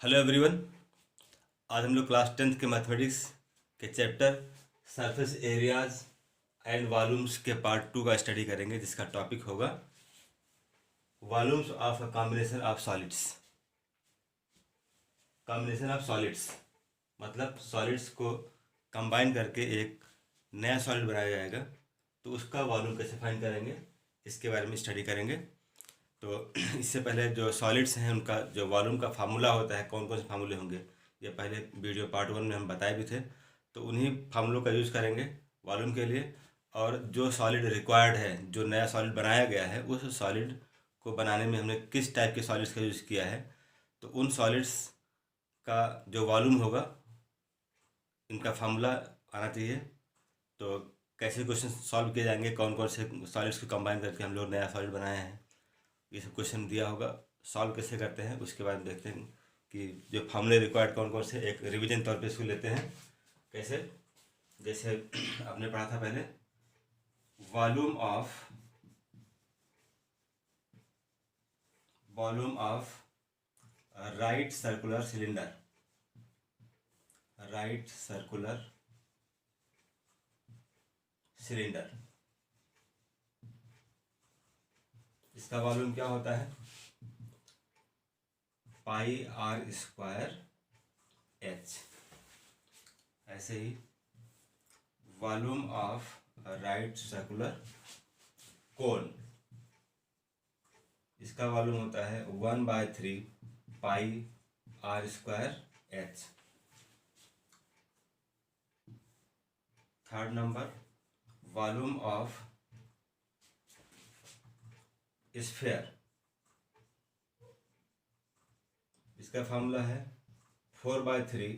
Hello everyone. आज हम लोग क्लास 10th के मैथमेटिक्स के chapter surface areas and volumes के पार्ट 2 का स्टडी करेंगे, जिसका टॉपिक होगा volumes of a combination of solids. Combination of solids मतलब सॉलिड्स को कंबाइन करके एक नया सॉलिड बनाया जाएगा, तो उसका वॉल्यूम कैसे फाइंड करेंगे इसके बारे में स्टडी करेंगे। तो इससे पहले जो सॉलिड्स हैं उनका जो वॉल्यूम का फार्मूला होता है, कौन कौन से फार्मूले होंगे, ये पहले वीडियो पार्ट 1 में हम बताए भी थे। तो उन्हीं फार्मूलों का यूज़ करेंगे वॉल्यूम के लिए। और जो सॉलिड रिक्वायर्ड है, जो नया सॉलिड बनाया गया है, उस सॉलिड को बनाने में हमने किस टाइप के सॉलिड्स का यूज़ किया है, तो उन सॉलिड्स का जो वॉल्यूम होगा इनका फार्मूला आना चाहिए। तो कैसे क्वेश्चन सॉल्व किए जाएंगे, कौन कौन से सॉलिड्स को कंबाइन करके हम लोग नया सॉलिड बनाए हैं, ये सब क्वेश्चन दिया होगा। सॉल्व कैसे करते हैं उसके बाद देखते हैं कि जो फार्मूले रिक्वायर्ड कौन कौन से, एक रिवीजन तौर पे इसको लेते हैं कैसे। जैसे आपने पढ़ा था पहले, volume of right circular cylinder, right circular cylinder, इसका वॉल्यूम क्या होता है, पाई आर स्क्वायर एच। ऐसे ही volume of right circular cone, इसका वॉल्यूम होता है 1/3 pi r square h. Third number, volume of sphere, इसका फॉर्मूला है 4/3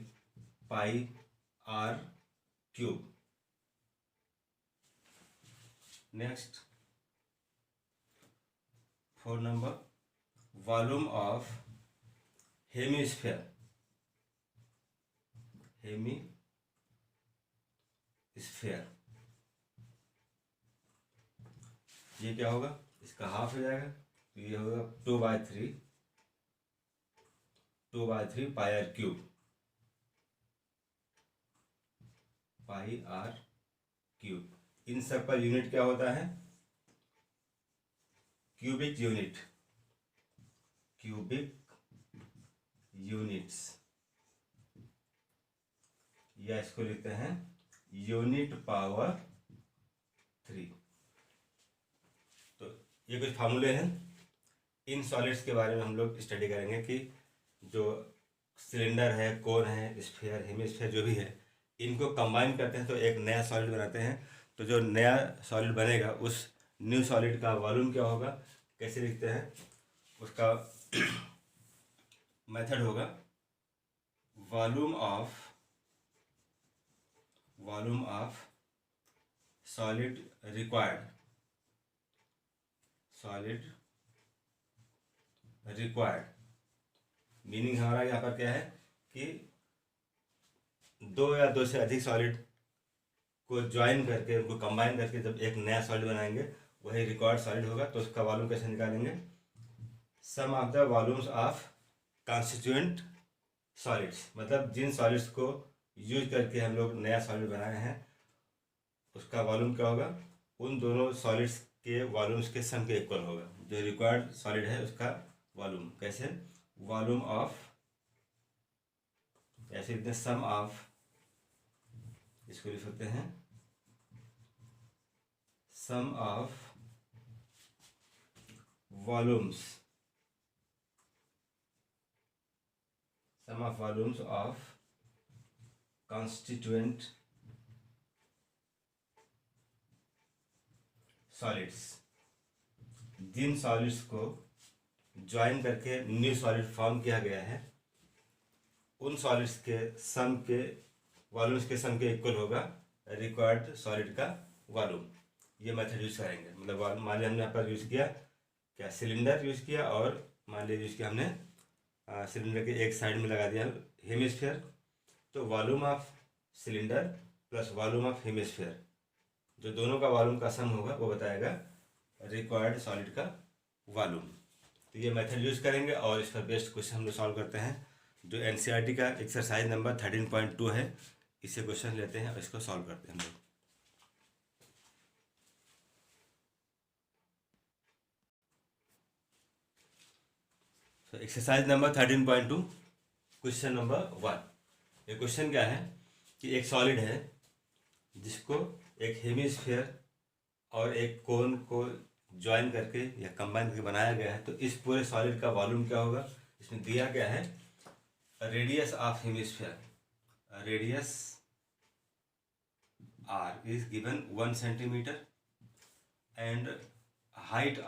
pi r cube. Next 4 number, volume of hemisphere, hemisphere ये क्या होगा, इसका हाफ हो जाएगा, तो ये होगा 2/3 pi r cube, pi r cube. इन सब का यूनिट क्या होता है, क्यूबिक यूनिट, क्यूबिक यूनिट्स, या इसको लिखते हैं यूनिट पावर 3। तो ये कुछ फार्मूले हैं। इन सॉलिड्स के बारे में हम लोग स्टडी करेंगे कि जो सिलेंडर है, कोन है, स्फीयर, हेमिस्फीयर जो भी है, इनको कंबाइन करते हैं तो एक नया सॉलिड बनाते हैं। तो जो नया सॉलिड बनेगा उस न्यू सॉलिड का वॉल्यूम क्या होगा, कैसे लिखते हैं, उसका मेथड होगा volume of solid required, meaning हमारा यहाँ पर क्या है कि दो या दो से अधिक सॉलिड को ज्वाइन करके, उनको कंबाइन करके जब एक नया सॉलिड बनाएंगे वही रिक्वायर्ड सॉलिड होगा। तो उसका वॉल्यूम कैसे निकालेंगे, sum of the volumes of constituent solids, मतलब जिन सॉलिड्स को यूज करके हम लोग नया सॉलिड बनाए हैं उसका वॉल्यूम क्या होगा, उन दोनों सॉलिड्स के वॉल्यूम्स के सम के इक्वल होगा। जो रिक्वायर्ड सॉलिड है उसका वॉल्यूम कैसे, वॉल्यूम ऑफ, ऐसे लिखते हैं सम ऑफ, इसको लिख सकते हैं sum of volumes, of constituent solids, जिन सॉलिड्स को ज्वाइन करके न्यू सॉलिड फॉर्म किया गया है उन सॉलिड्स के सम के वॉल्यूम्स के सम के इक्वल होगा रिक्वायर्ड सॉलिड का वॉल्यूम। ये मेथड यूज करेंगे। मतलब मान लिया हमने यहाँ पर यूज किया क्या, सिलेंडर यूज किया, और मान लिया यूज किया हमने सिलेंडर के एक साइड में लगा दिया हेमिस्फीयर, तो volume of cylinder plus volume of hemisphere, जो दोनों का वॉल्यूम का सम होगा वो बताएगा रिक्वायर्ड सॉलिड का वॉल्यूम। तो ये मेथड यूज करेंगे और इस पर बेस्ड क्वेश्चन हम लोग सॉल्व करते हैं। जो एनसीईआरटी का एक्सरसाइज नंबर 13.2 है, इसे क्वेश्चन लेते हैं और इसको सॉल्व करते हैं हम लोग। तो एक्सरसाइज नंबर 13.2 क्वेश्चन नंबर 1। ये क्वेश्चन क्या है कि एक सॉलिड है जिसको एक हेमिस्फीयर और एक कोन को ज्वाइन करके या कंबाइन करके बनाया गया है। तो इस पूरे सॉलिड का वॉल्यूम क्या होगा, इसमें दिया गया है radius of hemisphere, radius r is given 1 centimeter and height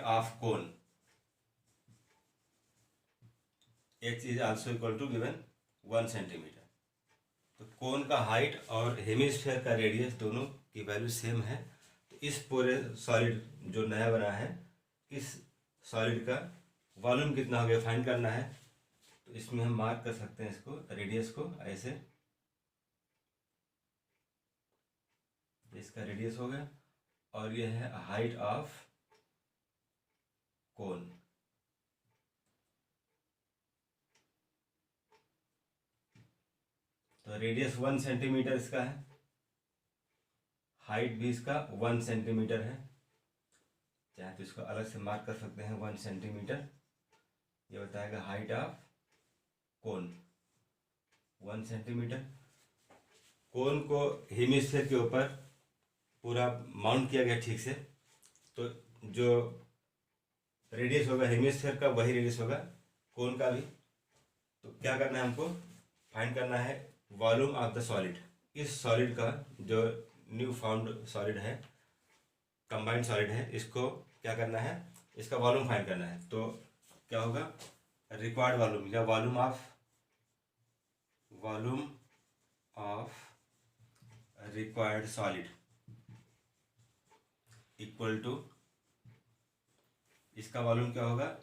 of cone h is also equal to given 1 centimeter। तो कोन का हाइट और हेमिस्फीयर का रेडियस दोनों की वैल्यू सेम है। तो इस पूरे सॉलिड जो नया बना है, इस सॉलिड का वॉल्यूम कितना हो गया फाइंड करना है। तो इसमें हम मार्क कर सकते हैं इसको, रेडियस को ऐसे, इसका रेडियस हो गया और ये है हाइट ऑफ कोन। तो रेडियस 1 सेंटीमीटर इसका है, हाइट भी इसका 1 सेंटीमीटर है। चाहे तो इसको अलग से मार्क कर सकते हैं 1 सेंटीमीटर। ये बताएगा हाइट ऑफ कोन 1 सेंटीमीटर। कोन को हेमिस्फीयर के ऊपर पूरा माउंट किया गया ठीक से। तो जो रेडियस होगा हेमिस्फीयर का वही रेडियस होगा कोन का भी। तो क्या करना है हमको, फाइंड करना है वॉल्यूम ऑफ द सॉलिड। इस सॉलिड का जो न्यू फाउंड सॉलिड है, कंबाइंड सॉलिड है, इसको क्या करना है, इसका वॉल्यूम फाइंड करना है। तो क्या होगा, रिक्वायर्ड वॉल्यूम या volume of required solid equal to, इसका वॉल्यूम क्या होगा,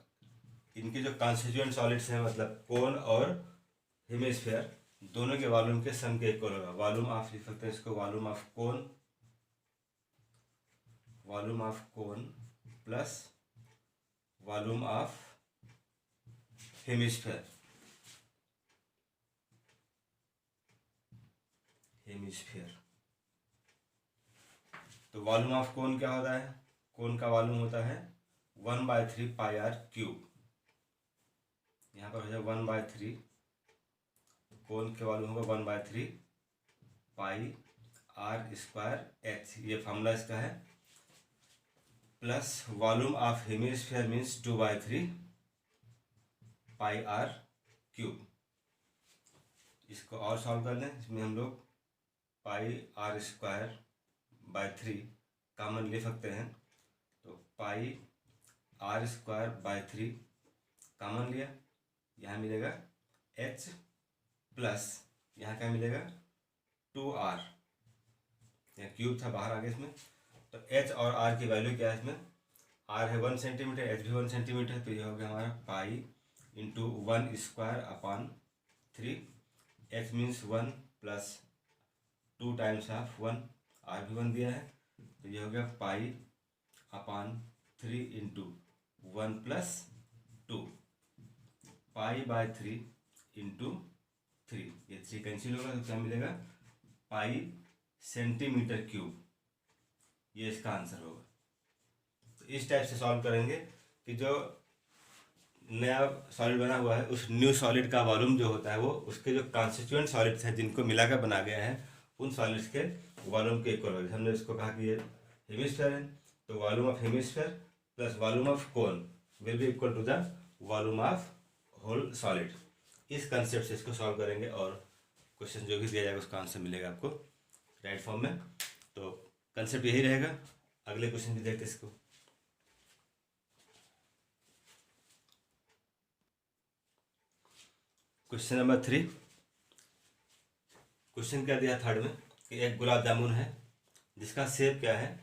इनके जो कॉन्स्टिट्यूएंट सॉलिड्स हैं मतलब कोन और हेमिस्फीयर दोनों के वॉल्यूम के सम के इक्वल होगा। वॉल्यूम ऑफ लिख सकते हैं इसको, volume of cone plus volume of hemisphere. तो वॉल्यूम ऑफ कोन क्या होता है, कोन का वॉल्यूम होता है 1/3 पाई आर क्यूब। यहाँ पर हो जाए 1/3, कोन के वॉल्यूम होगा 1/3 पाई आर स्क्वायर एच, ये फॉर्मूला इसका है। Plus volume of hemisphere means 2/3 pi r cube. इसको और सॉल्व कर लें, इसमें हम लोग pi r square by 3 common ले सकते हैं। तो pi r square by 3 common लिया, यहाँ मिलेगा h प्लस यहाँ क्या मिलेगा 2r, यहाँ क्यूब था बाहर आ गया इसमें। तो h और r की वैल्यू क्या है, इसमें r है 1 सेंटीमीटर, h भी 1 सेंटीमीटर। तो ये हो गया हमारा pi into 1 square upon 3, h means 1 plus 2 times of 1, r भी 1 दिया है। तो ये हो गया pi upon 3 into 1 plus 2, pi by 3 into 3, ये 3 कैंसिल होगा तो क्या मिलेगा, पाई सेंटीमीटर क्यूब। ये इसका आंसर होगा। तो इस टाइप से सॉल्व करेंगे कि जो नया सॉलिड बना हुआ है उस न्यू सॉलिड का वॉल्यूम जो होता है वो उसके जो कॉन्स्टिट्यूएंट सॉलिड्स हैं जिनको मिलाकर बना गया है उन सॉलिड्स के वॉल्यूम के इक्वल होगा। हमने इसको कहा कि ये हेमिस्फीयर है, तो volume of hemisphere plus volume of cone will be equal to the volume of whole solid. इस कंसेप्ट से इसको सॉल्व करेंगे और क्वेश्चन जो भी दिया जाएगा उसका आंसर मिलेगा आपको राइट फॉर्म में। तो कंसेप्ट यही रहेगा। अगले क्वेश्चन भी देखते इसको। Question number 3। क्वेश्चन क्या दिया थर्ड में कि एक गुलाब जामुन है जिसका शेप क्या है,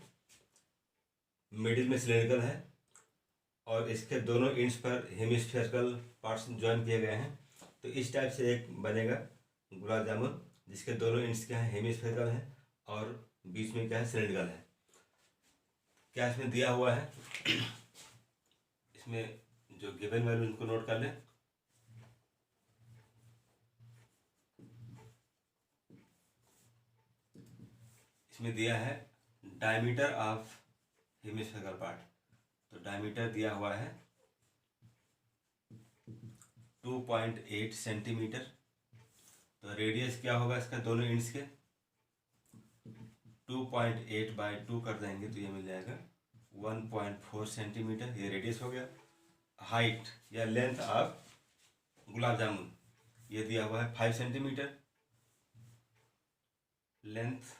मिडिल में सिलेंड्रिकल है और इसके दोनों इंड्स पर हेमिस्फेरिकल पार्ट्स ज्वाइन किए गए हैं। तो इस टाइप से एक बनेगा गुलाब जामुन जिसके दोनों इंड्स क्या है, हेमिस्फेरिकल है और बीच में क्या है, सिलेंड्रिकल है। क्या इसमें दिया हुआ है, इसमें जो गिवन वैल्यू इनको नोट कर लें। इसमें दिया है डायमीटर ऑफ हेमिस्फेरिकल पार्ट, तो डायमीटर दिया हुआ है 2.8 सेंटीमीटर। तो रेडियस क्या होगा इसका दोनों इंड्स के 2.8 बाई 2 कर देंगे तो ये मिल जाएगा 1.4 सेंटीमीटर, ये रेडियस हो गया। हाइट या लेंथ ऑफ गुलाब जामुन ये दिया हुआ है 5 सेंटीमीटर। लेंथ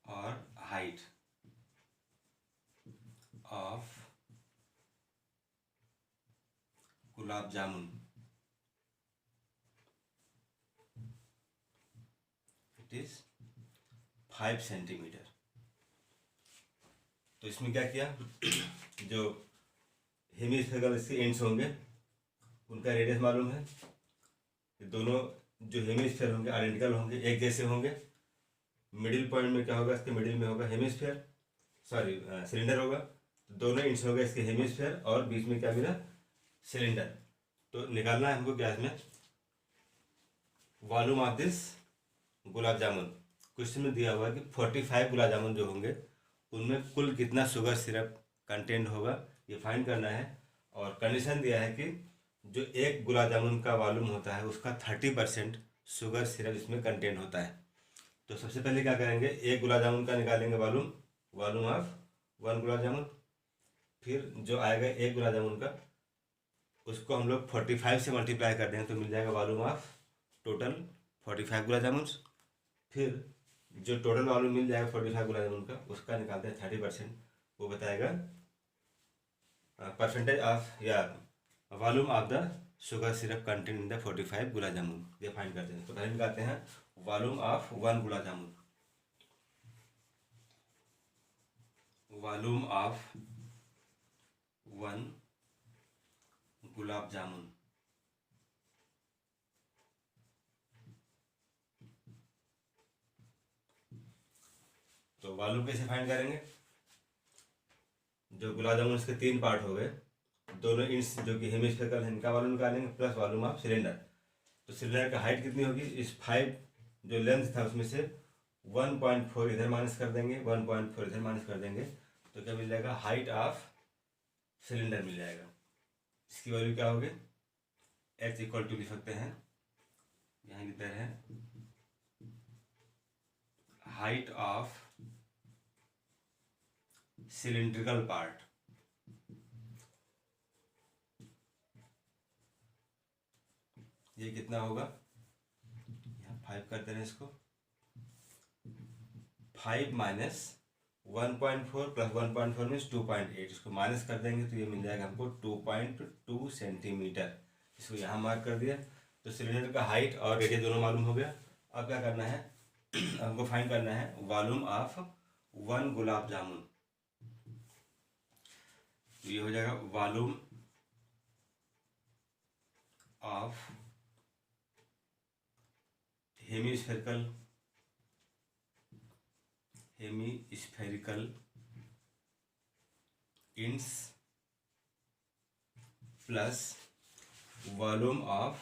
और height of gulab jamun it is 5 centimetre. तो इसमें क्या किया, जो हेमिस्फेरिकल इसके एंड्स होंगे उनका रेडियस मालूम है, दोनों जो हेमिस्फेयर होंगे आइडेंटिकल होंगे, एक जैसे होंगे। मिडिल पॉइंट में क्या होगा, इसके मिडिल में होगा हेमिस्फेयर, सॉरी सिलेंडर होगा, तो दोनों इंच होगा इसके हेमिस्फेयर और बीच में क्या मिला सिलेंडर। तो निकालना है हमको गैस में volume of this gulab jamun. Question में दिया हुआ है कि 45 गुलाब जामुन जो होंगे उनमें कुल कितना शुगर सिरप कंटेंट होगा ये फाइंड करना है। और कंडीशन दिया है कि जो एक गुलाब जामुन का वॉल्यूम होता है उसका 30% शुगर सिरप इसमें कंटेंट होता है। तो सबसे पहले क्या करेंगे, एक गुलाब जामुन का निकालेंगे वॉल्यूम ऑफ 1 गुलाब जामुन। फिर जो आएगा एक गुलाब जामुन का उसको हम लोग 45 से मल्टीप्लाई कर देंगे तो मिल जाएगा volume of total 45 gulab jamun. फिर जो टोटल वॉल्यूम मिल जाएगा 45 गुलाब जामुन का उसका निकालते हैं 30%, वो बताएगा परसेंटेज ऑफ या volume of the sugar syrup content in the 45 gulab jamun, ये फाइंड करते हैं। तो पहले निकालते हैं volume of 1 gulab jamun. Volume of 1 gulab jamun तो वॉल्यूम कैसे फाइंड करेंगे, जो गुलाब जामुन इसके 3 पार्ट हो गए, दोनों इंच जो कि हेमिस्फेरिकल है इनका वॉल्यूम निकालेंगे प्लस वॉल्यूम ऑफ सिलेंडर। तो सिलेंडर का हाइट कितनी होगी, इस 5 जो लेंथ था उसमें से 1.4 इधर माइनस कर देंगे, 1.4 इधर माइनस कर देंगे तो क्या मिल जाएगा, हाइट ऑफ सिलेंडर मिल जाएगा। इसकी वैल्यू क्या होगी, h इक्वल टू लिख सकते हैं, यहाँ लिखते हैं हाइट ऑफ सिलिंड्रिकल पार्ट ये कितना होगा, यहाँ 5 करते हैं इसको, 5 माइनस 1.4 प्लस 1.4 मीन्स 2.8, इसको माइनस कर देंगे तो ये मिल जाएगा हमको 2.2 सेंटीमीटर। इसको यहाँ मार्क कर दिया। तो सिलेंडर का हाइट और रेडियस दोनों मालूम हो गया। अब क्या करना है, हमको फाइंड करना है वॉल्यूम ऑफ 1 गुलाब जामुन। तो ये हो जाएगा volume of hemispherical ends plus volume of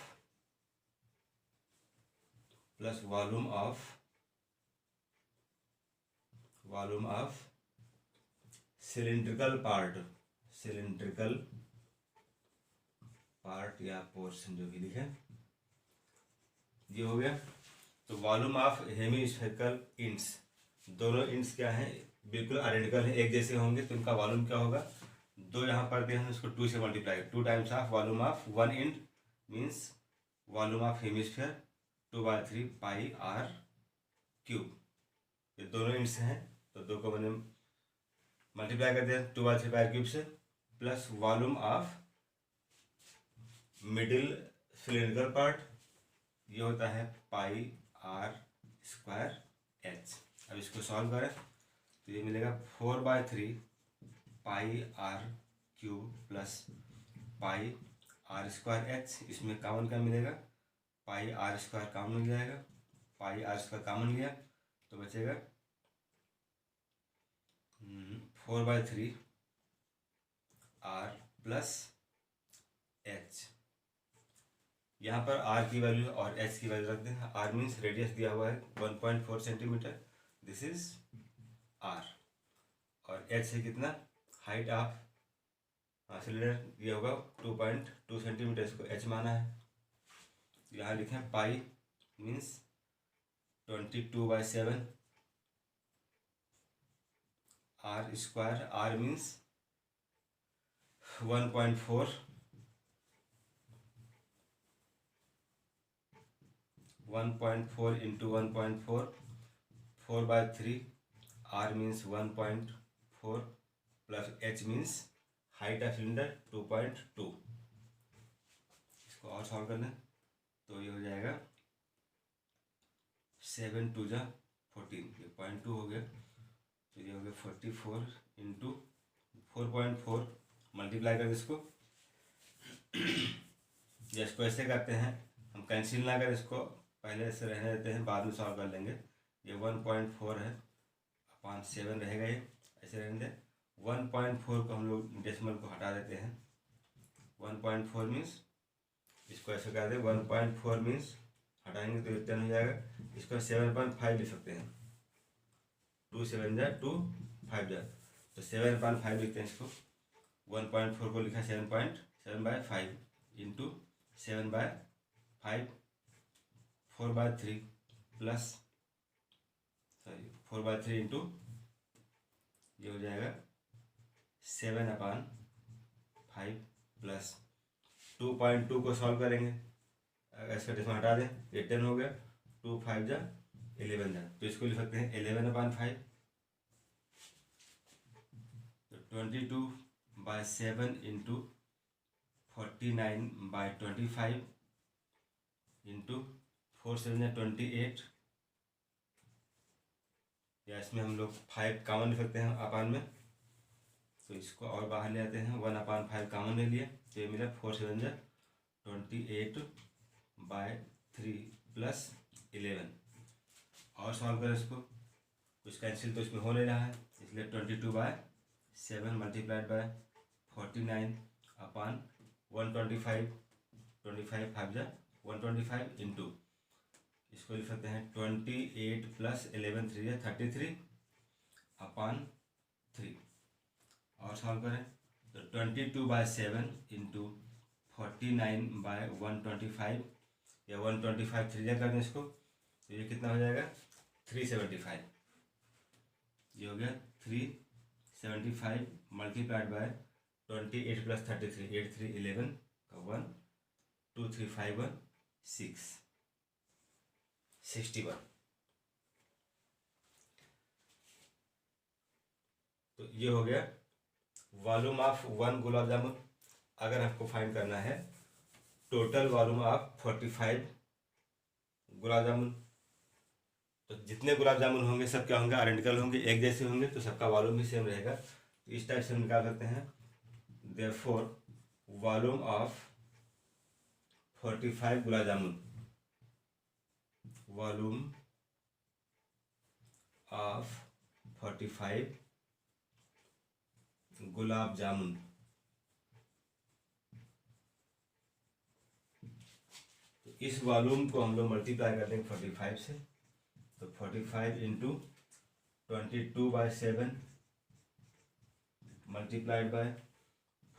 cylindrical part या पोर्शन जो भी लिखे, ये हो गया। तो वॉल्यूम ऑफ हेमिस्फेरिकल इंड्स, दोनों इंड्स क्या हैं, बिल्कुल आइडेंटिकल है, एक जैसे होंगे तो इनका वॉल्यूम क्या होगा, 2 यहाँ पर दिए हैं इसको 2 से multiply, 2 times of volume of 1 end means volume of hemisphere 2/3 pi r cube. ये दोनों इंड्स हैं तो 2 को मैंने मल्टीप्लाई कर दिया 2/3 पाई क्यूब से, plus volume of middle cylindrical part ये होता है पाई आर स्क्वायर एच। अब इसको सॉल्व करें तो ये मिलेगा 4/3 pi r cube plus pi r square h. इसमें कॉमन क्या मिलेगा, पाई आर स्क्वायर कॉमन मिल जाएगा, पाई आर स्क्वायर कॉमन लिया तो बचेगा 4/3 R प्लस H। यहाँ पर R की वैल्यू और H की वैल्यू रख दें। R मीन्स रेडियस दिया हुआ है 1.4 सेंटीमीटर, दिस इज R। और H है कितना, हाइट ऑफ सिलेंडर दिया होगा 2.2 सेंटीमीटर, इसको H माना है। यहाँ लिखें पाई means 22/7 R square. R means 1.4 into 1.4 4/3। R means 1.4 plus H means height of cylinder 2.2। इसको और सॉल्व कर लें तो ये हो जाएगा 7 2 जा 14, ये 0.2 हो गया, तो ये हो गया 44 इंटू 4.4 मल्टीप्लाई कर इसको। इसको ऐसे करते हैं हम, कैंसिल ना कर, इसको पहले से रहने देते हैं, बाद में सॉल्व कर लेंगे। ये 1.4 है अपॉन 7 रहेगा, ये ऐसे रहने दें। 1.4 को हम लोग डेसिमल को हटा देते हैं। 1.4 मीन्स इसको ऐसे कर दें, 1.4 मीन्स हटाएंगे तो रिटर्न हो जाएगा। इसको 7.5 लिख सकते हैं, 2 7 जा 2 5 जा, तो 7.5 लिखते हैं इसको। 1.4 को लिखा 7.7/5 इंटू 7/5 4/3 प्लस 4/3 इंटू ये हो जाएगा 7/5 प्लस 2.2 को सॉल्व करेंगे, अगर इसका डेसिमल हटा दें, ये 10 हो गया, 2 5 जा 11 जा, तो इसको लिख सकते हैं 11/5। तो 22/7 इंटू 49/25 इंटू 4 7 जा 28, या इसमें हम लोग 5 कॉमन लिख सकते हैं अपान में, तो इसको और बाहर ले आते हैं, 1/5 कॉमन ले लिए, तो ये मिला 4 7 जा 28/3 प्लस 11। और सॉल्व करें इसको, कुछ कैंसिल तो इसमें हो नहीं रहा है, इसलिए 22/7 मल्टीप्लाइड बाय 49 अपान 125, 25 5 जा 125 इंटू इसको लिख सकते हैं 28 प्लस 11 3 या 33 अपान 3। और सॉल्व करें तो 22/7 इंटू 49/125 या 125 3 जा कर दें इसको, तो ये कितना हो जाएगा 375। ये हो गया 375 मल्टीप्लाइड बाय 28 प्लस 33 8 3 11 का 1 2 3 5 1 6 61। तो ये हो गया वॉल्यूम ऑफ 1 गुलाब जामुन। अगर आपको फाइंड करना है total volume of 45 gulab jamun, तो जितने गुलाब जामुन होंगे सब क्या होंगे, आइडेंटिकल होंगे, एक जैसे होंगे, तो सबका वॉल्यूम भी सेम रहेगा। तो इस टाइप से हम निकाल सकते हैं, therefore volume of 45 gulab jamun, volume of 45 gulab jamun, तो इस वॉल्यूम को हम लोग मल्टीप्लाई कर देंगे 45 से, तो 45 into 22/7 multiplied by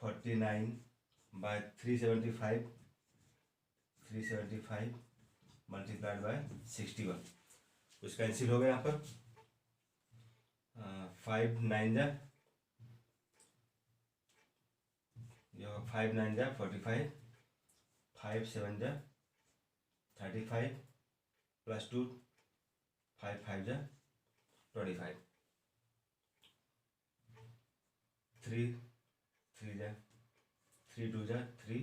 49/375 multiplied by 61। कुछ कैंसिल हो गया यहाँ पर, 5 9 जा 5 9 जा 45, 5 7 जा 35 प्लस 2 5 5 जा 25, 3 3 जा 3 2 जा 3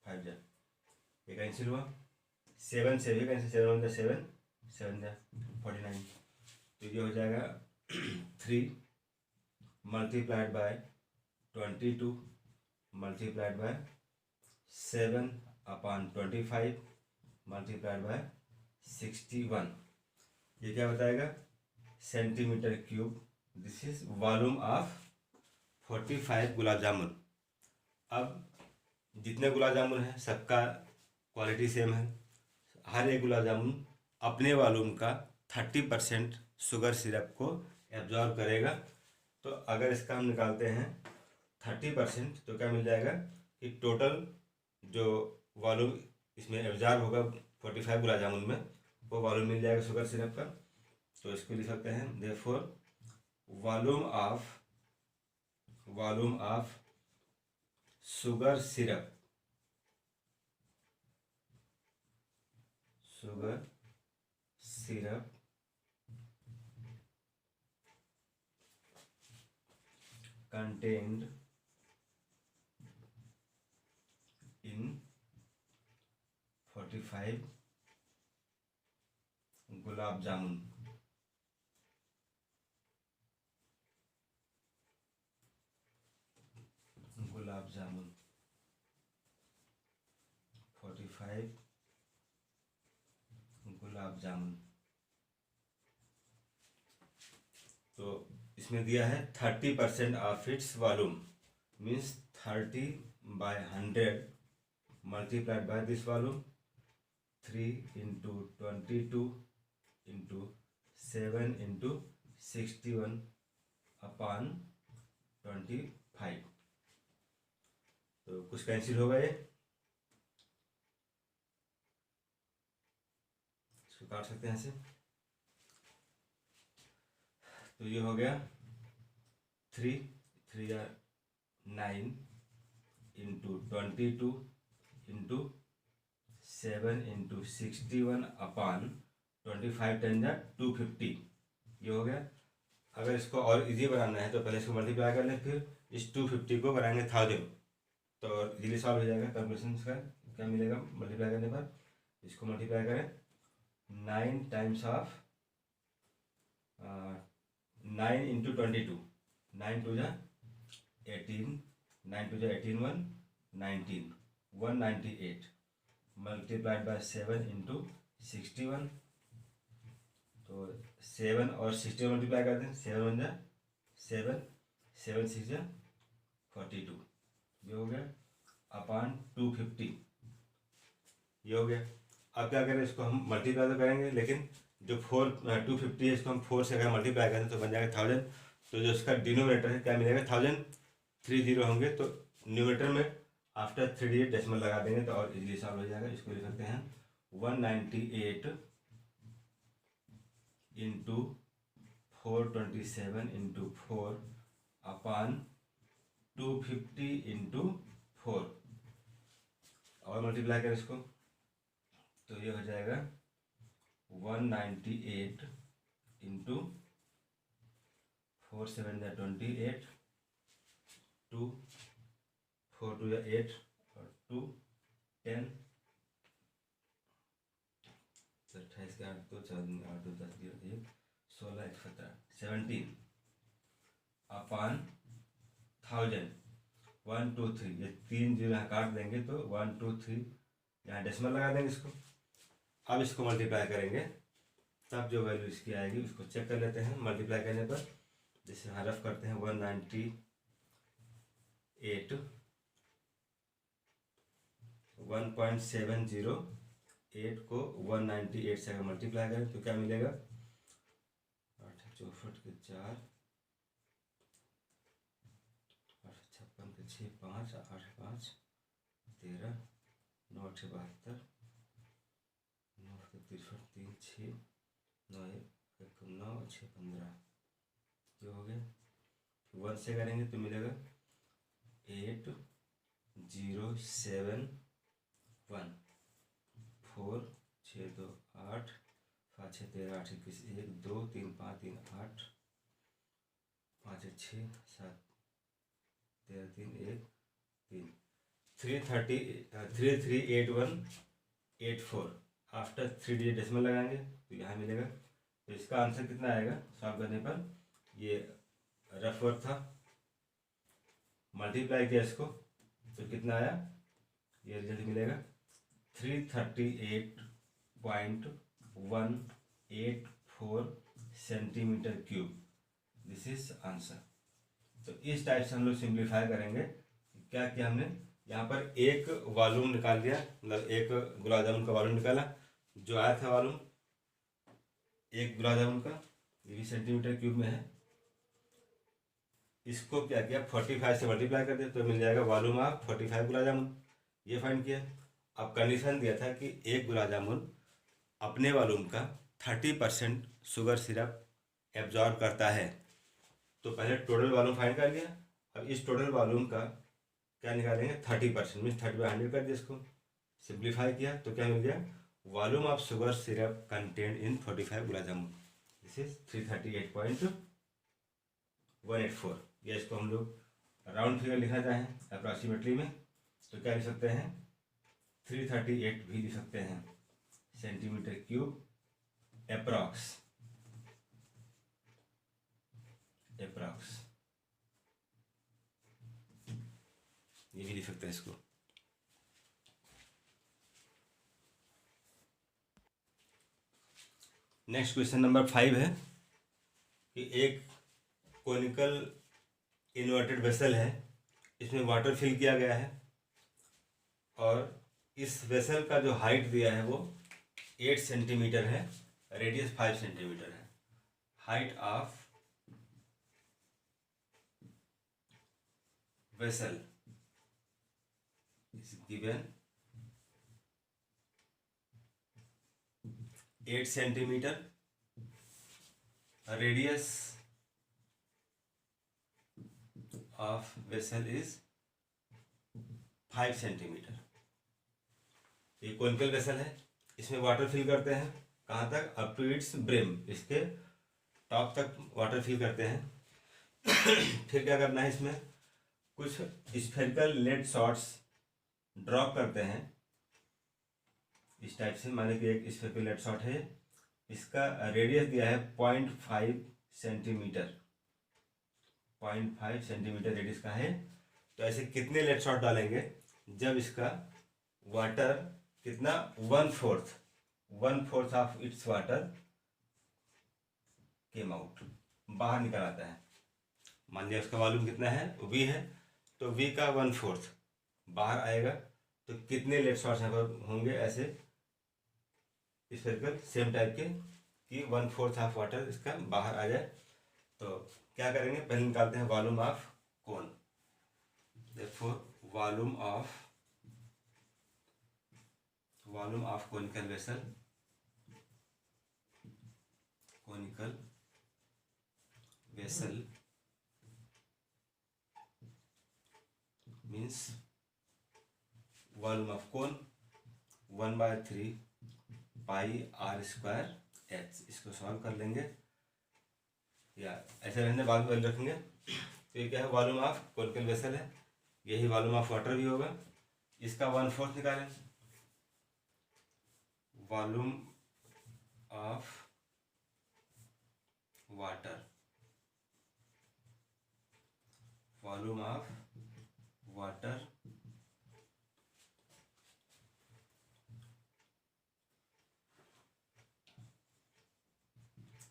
5 जा, ये कैंसिल हुआ। 7 से भी कैंसिल, 7 1 जा 7 7 जा 49, तो ये हो जाएगा 3 multiplied by 22 multiplied by 7/25 multiplied by 61। ये क्या बताएगा, centimetre cube. This is volume of 45 gulab jamun. अब जितने गुलाब जामुन हैं सबका क्वालिटी सेम है। हर एक गुलाब जामुन अपने वॉल्यूम का 30% शुगर सिरप को एब्जॉर्ब करेगा। तो अगर इसका हम निकालते हैं 30%, तो क्या मिल जाएगा कि टोटल जो वॉल्यूम इसमें एब्जॉर्ब होगा 45 गुलाब जामुन में, वो वॉल्यूम मिल जाएगा शुगर सिरप का। तो इसको लिख सकते हैं therefore volume of sugar syrup contained in 45 gulab jamun. Gulab jamun 45 gulab jamun. तो इसमें दिया है 30% of its volume, means 30/100 multiplied by this volume 3 into 22 into 7 into 61 upon 25। तो कुछ कैंसिल होगा, ये इसको काट सकते हैं ऐसे। तो ये हो गया 3 या 9 इंटू 22 इंटू 7 इंटू 61 अपॉन 25 10 जा 250। ये हो गया। अगर इसको और इजी बनाना है तो पहले इसको मल्टीप्लाई कर लें, फिर इस 250 को बनाएंगे 1000, तो इजीली सॉल्व हो जाएगा। कैलकुलेशन का क्या मिलेगा मल्टीप्लाई करने पर, इसको मल्टीप्लाई करें 9 टाइम्स ऑफ 9 इंटू 22, 9 2 जा 18, 9 2 जा 18 1 19 198 मल्टीप्लाइड बाय 7 इंटू 61। तो 7 और 61 मल्टीप्लाई कर दें, 7 1 जा 7, 7 6 जा 42। ये हो गया अपॉन 250। ये हो गया। अब क्या करें, इसको हम मल्टीप्लाई तो करेंगे, लेकिन जो 250 है इसको हम 4 से अगर मल्टीप्लाई करें तो बन जाएगा 1000। तो जो इसका डिनोमिनेटर है क्या मिलेगा 1000, 3 0 होंगे तो न्यूमरेटर में आफ्टर 3 डिजिट डेसिमल लगा देंगे तो और इजीली सॉल्व हो जाएगा। इसको लिख सकते हैं 198 इंटू 427 इंटू 4 अपॉन 250 इंटू 4 और मल्टीप्लाई करें इसको, तो ये हो जाएगा 198 इंटू 4 7 या 28, 2 4 2 या 8 और 2 10, 28 के 8 2 4 8 2 10 1 16 1 17 17 अपॉन 1000 1 2 3, ये 3 0 यहाँ काट देंगे तो 1 2 3 यहाँ डेसिमल लगा देंगे इसको। अब इसको मल्टीप्लाई करेंगे तब जो वैल्यू इसकी आएगी उसको चेक कर लेते हैं मल्टीप्लाई करने पर। जैसे यहाँ रफ करते हैं 198 1.708 को 198 से अगर मल्टीप्लाई करें तो क्या मिलेगा 8 64 के 4 8 56 के 6 5 8 5 13 9 8 72 9 के 63 3 6 9 1 9 6 15। जो हो गया 1 से करेंगे तो मिलेगा 8 0 7 1 4 6 2 8 5 6 13 8 21 1 2 3 5 3 8 5 6 7 13 3 1 3 338.184 आफ्टर 3 डिजिट डेसिमल लगाएंगे तो यहाँ मिलेगा। तो इसका आंसर कितना आएगा सॉल्व करने पर, ये रफ वर्क था, मल्टीप्लाई किया इसको तो कितना आया, ये रिजल्ट मिलेगा 338.184 centimetre cube. This is answer. तो इस टाइप से हम लोग सिंप्लीफाई करेंगे क्या किया हमने, यहाँ पर एक वॉल्यूम निकाल दिया, मतलब एक गुलाब जामुन का वॉल्यूम निकाला, जो आया था वॉल्यूम एक गुलाब जामुन का, ये भी सेंटीमीटर क्यूब में है। इसको क्या किया, 45 से मल्टीप्लाई कर दिया तो मिल जाएगा वॉल्यूम ऑफ 45 गुलाब जामुन, ये फाइंड किया। अब कंडीशन दिया था कि एक गुलाब जामुन अपने वॉल्यूम का 30% शुगर सिरप एब्जॉर्ब करता है। तो पहले टोटल वॉल्यूम फाइंड कर लिया। अब इस टोटल वॉल्यूम का क्या निकालेंगे, 30%, मीन्स 30/100 कर दिया। इसको सिंप्लीफाई किया तो क्या मिल गया, volume of sugar syrup content in 45 gulab jamun, this is 338.184। या इसको हम लोग राउंड फिगर लिखना चाहें अप्रॉक्सीमेटली में तो क्या लिख सकते हैं, 338 भी लिख सकते हैं सेंटीमीटर क्यूब अप्रॉक्स। ये भी लिख सकते हैं इसको। नेक्स्ट क्वेश्चन नंबर 5 है कि एक कोनिकल इन्वर्टेड वेसल है, इसमें वाटर फिल किया गया है और इस वेसल का जो हाइट दिया है वो 8 सेंटीमीटर है, रेडियस 5 सेंटीमीटर है। Height of vessel is given 8 centimetre, radius of vessel is 5 centimetre. ये कोनिकल वेसल है, इसमें वाटर फिल करते हैं कहाँ तक, अप टू इट्स ब्रिम, इसके टॉप तक वाटर फिल करते हैं। फिर क्या करना है, इसमें कुछ स्फेरिकल लेड शॉट्स ड्रॉप करते हैं इस टाइप से। माने कि एक स्फेरिकल लेड शॉट है, इसका रेडियस दिया है 0.5 सेंटीमीटर, 0.5 सेंटीमीटर रेडियस का है। तो ऐसे कितने लेड शॉट डालेंगे जब इसका वाटर कितना, 1/4 of its water came out, बाहर निकल आता है। मान लिया उसका वॉल्यूम कितना है, V है, तो V का 1/4 बाहर आएगा। तो कितने लेड शॉट्स यहाँ पर होंगे ऐसे स्फेरिकल सेम टाइप के कि 1/4 ऑफ वाटर इसका बाहर आ जाए। तो क्या करेंगे, पहले निकालते हैं volume of cone. Therefore volume of conical vessel, means volume of cone 1/3 pi r² h। इसको सॉल्व कर लेंगे या ऐसे रहने बाद में रखेंगे। तो ये क्या है, वॉल्यूम ऑफ कोनिकल वेसल है, यही वॉल्यूम ऑफ वाटर भी होगा। इसका 1/4 निकालें, volume of water,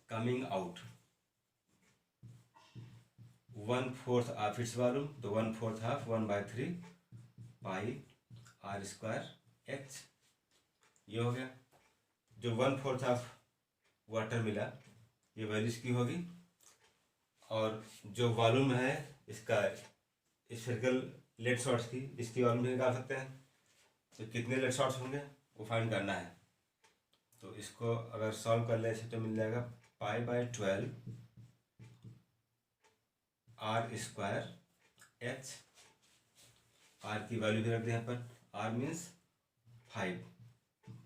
coming out 1/4 of its volume, तो 1/4 ऑफ 1/3 पाई r² h। ये हो गया। जो 1/4 ऑफ वाटर मिला ये वैल्यू इसकी होगी, और जो वॉल्यूम है इसका स्फेरिकल लेड शॉट्स की, इसकी वॉल्यूम भी निकाल सकते हैं। तो कितने लेड शॉट्स होंगे वो फाइंड करना है। तो इसको अगर सॉल्व कर ले इसे तो मिल जाएगा π/12 r² h। r की वैल्यू भी रख दें यहाँ पर, r means 5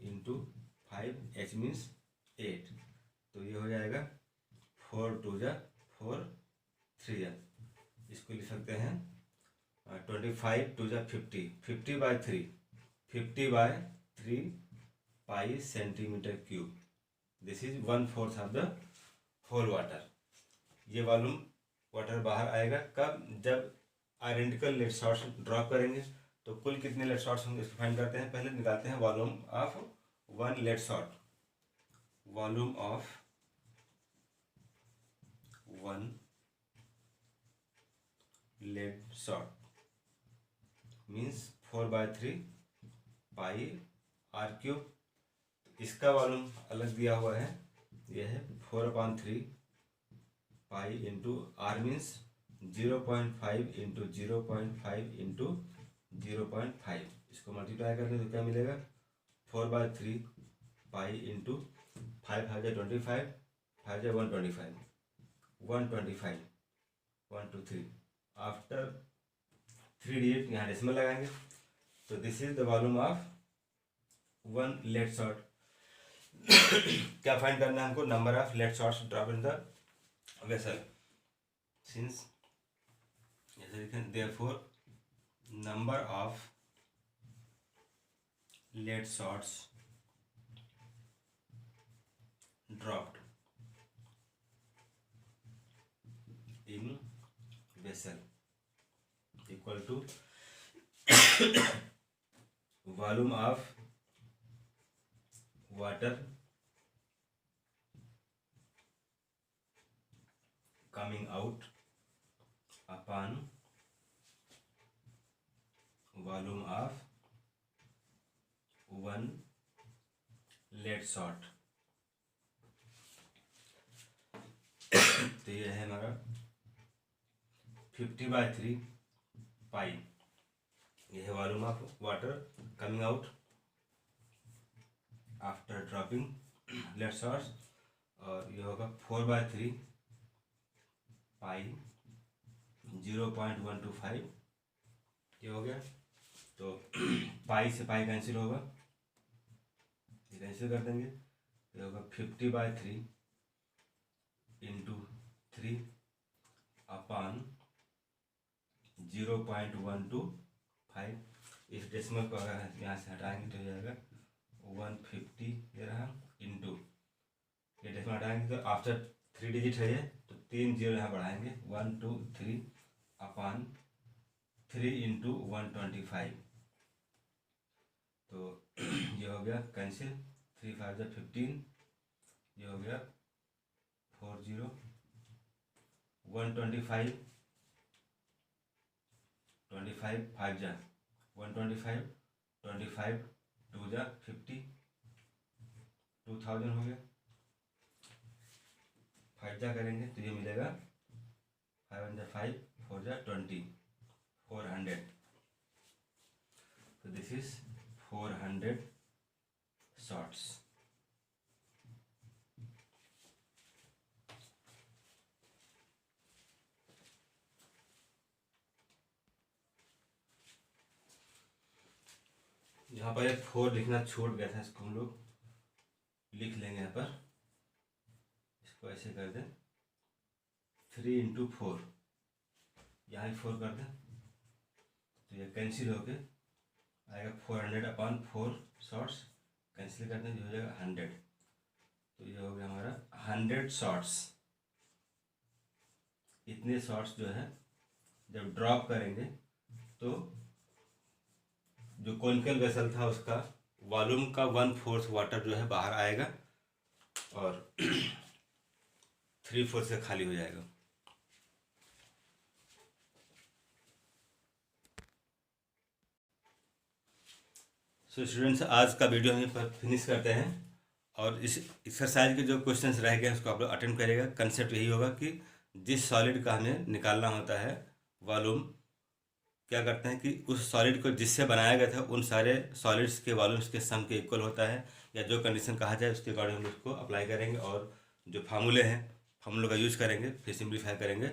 into 5, h means 8। तो ये हो जाएगा 4 2 4 3। इसको लिख सकते हैं 25 2 50, 50/3 pi centimetre cube. This is 1/4 of the whole water. ये वॉल्यूम वाटर बाहर आएगा कब, जब आइडेंटिकल लेड शॉट्स ड्रॉप करेंगे। तो कुल कितने लेड शॉट्स होंगे इसको फाइंड करते हैं। पहले निकालते हैं volume of one lead shot, volume of one lead shot means 4/3 pi r cube. इसका वॉल्यूम अलग दिया हुआ है, यह है 4/3 pi into r means 0.5 into 0.5 into 0.5। इसको मल्टीप्लाई करने तो क्या मिलेगा, 4/3 पाई इंटू 5 5 25, 5 125, 125, 1 2 3। आफ्टर 3 डिजिट यहाँ डेसिमल लगाएंगे। तो this is the volume of one lead shot. क्या फाइंड करना है हमको, number of late shots drop in the vessel. Since therefore number of lead shots dropped in vessel equal to volume of water coming out upon volume of one lead shot। तो ये है हमारा 50/3 pi, ये है volume of water coming out after dropping lead shots. और ये होगा 4/3 पाई 0.125, ये हो गया। तो पाई से पाई कैंसिल होगा, ये कैंसिल कर देंगे। ये होगा 50/3 इंटू 3 अपॉन 0.125। इस डेसिमल को अगर यहाँ से हटाएंगे तो हो जाएगा 150, ये रहा, इंटू ये डेसिमल हटाएंगे तो आफ्टर 3 डिजिट है ये, तो 3 0 यहाँ बढ़ाएंगे, 1 2 3 अपॉन 3 इंटू 125। तो ये हो गया कैंसिल, 3 5 15, ये हो गया 4 0 125, 25 5 125, 25 2 50, 2000 हो गया। 5 करेंगे तो ये मिलेगा 5 5 4 20, 400। तो दिस इज 400 shots। यहाँ पर एक 4 लिखना छूट गया था, इसको हम लोग लिख लेंगे। यहाँ पर इसको ऐसे कर दें, 3 इंटू 4, यहाँ 4 कर दें तो ये कैंसिल होके आएगा 400/4 शॉट्स, कैंसिल करते हैं जो हो जाएगा 100। तो ये हो गया हमारा 100 शॉट्स। इतने शॉट्स जो है जब ड्रॉप करेंगे तो जो कॉनिकल वेसल था उसका वॉल्यूम का 1/4 वाटर जो है बाहर आएगा और 3/4 से खाली हो जाएगा। सो स्टूडेंट्स, आज का वीडियो हम पर फिनिश करते हैं और इस एक्सरसाइज के जो क्वेश्चंस रह गए उसको आप लोग अटेम्प्ट करिएगा। कंसेप्ट यही होगा कि जिस सॉलिड का हमें निकालना होता है वॉल्यूम, क्या करते हैं कि उस सॉलिड को जिससे बनाया गया था उन सारे सॉलिड्स के वॉल्यूम्स के सम के इक्वल होता है, या जो कंडीशन कहा जाए उसके अकॉर्डिंग हम उसको अप्लाई करेंगे और जो फार्मूले हैं फार्मूलों का यूज़ करेंगे, फिर सिंप्लीफाई करेंगे।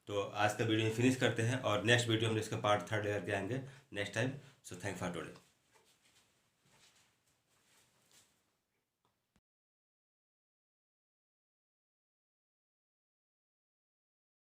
तो आज का वीडियो फिनिश करते हैं और नेक्स्ट वीडियो हम इसका पार्ट 3 लेकर के आएंगे next time. So thank for today.